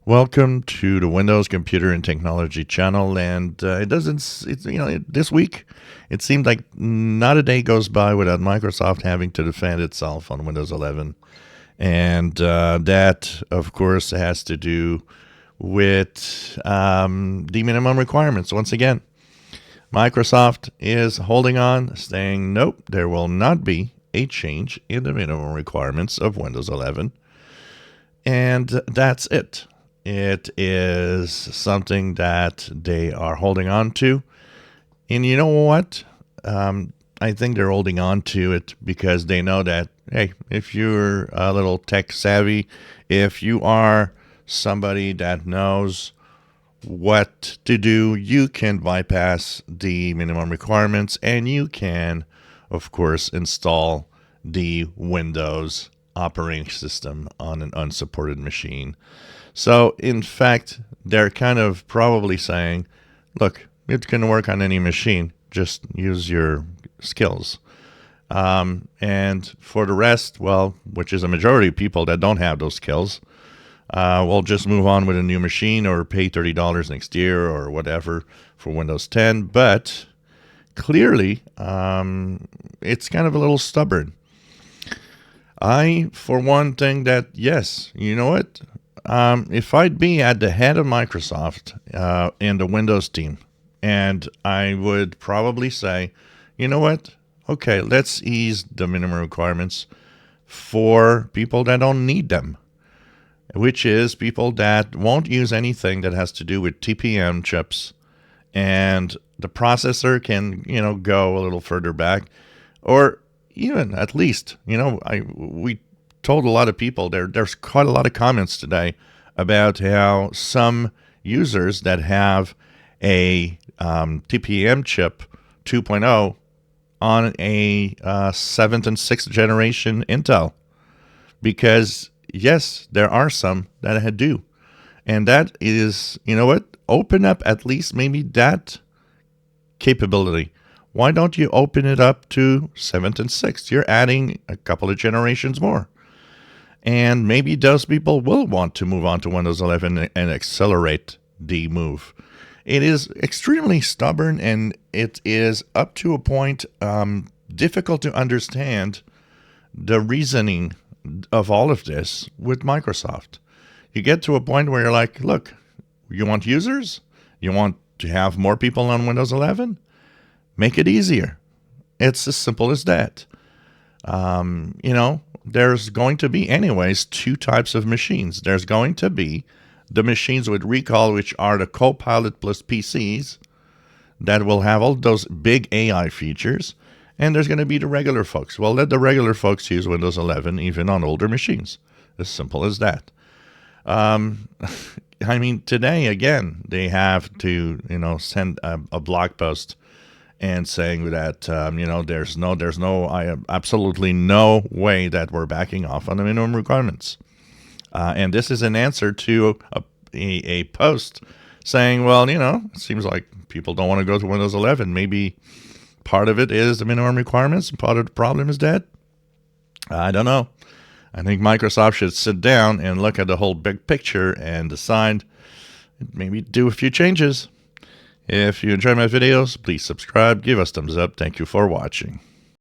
Welcome to the Windows Computer and Technology channel. And this week, it seemed like not a day goes by without Microsoft having to defend itself on Windows 11. And that, of course, has to do with the minimum requirements. Once again, Microsoft is holding on, saying, nope, there will not be a change in the minimum requirements of Windows 11. And that's it. It is something that they are holding on to. And you know what? I think they're holding on to it because they know that, hey, if you're a little tech savvy, if you are somebody that knows what to do, you can bypass the minimum requirements and you can, of course, install the Windows operating system on an unsupported machine. So, in fact, they're kind of probably saying, look, it can work on any machine. Just use your skills. And for the rest, well, which is a majority of people that don't have those skills, we'll just move on with a new machine or pay $30 next year or whatever for Windows 10. But clearly, it's kind of a little stubborn. I, for one, think that, yes, you know what? If I'd be at the head of Microsoft in the Windows team, and I would probably say, you know what? Okay, let's ease the minimum requirements for people that don't need them, which is people that won't use anything that has to do with TPM chips, and the processor can, go a little further back, or even at least, we told a lot of people there's quite a lot of comments today about how some users that have a TPM chip 2.0 on a 7th and 6th generation Intel, because yes, there are some that do, and that is, open up at least maybe that capability. Why don't you open it up to 7th and 6th? You're adding a couple of generations more. And maybe those people will want to move on to Windows 11 and accelerate the move. It is extremely stubborn, and it is up to a point difficult to understand the reasoning of all of this with Microsoft. You get to a point where you're like, look, you want users? You want to have more people on Windows 11? Make it easier. It's as simple as that. There's going to be anyways two types of machines. There's going to be the machines with recall, which are the Copilot plus PCs that will have all those big AI features. And there's going to be the regular folks. Well, let the regular folks use Windows 11 even on older machines. As simple as that. Today, again, they have to, send a blog post and saying that, there's absolutely no way that we're backing off on the minimum requirements. And this is an answer to a post saying, well, it seems like people don't want to go to Windows 11. Maybe part of it is the minimum requirements and part of the problem is that. I don't know. I think Microsoft should sit down and look at the whole big picture and decide, maybe do a few changes. If you enjoy my videos, please subscribe, give us thumbs up. Thank you for watching.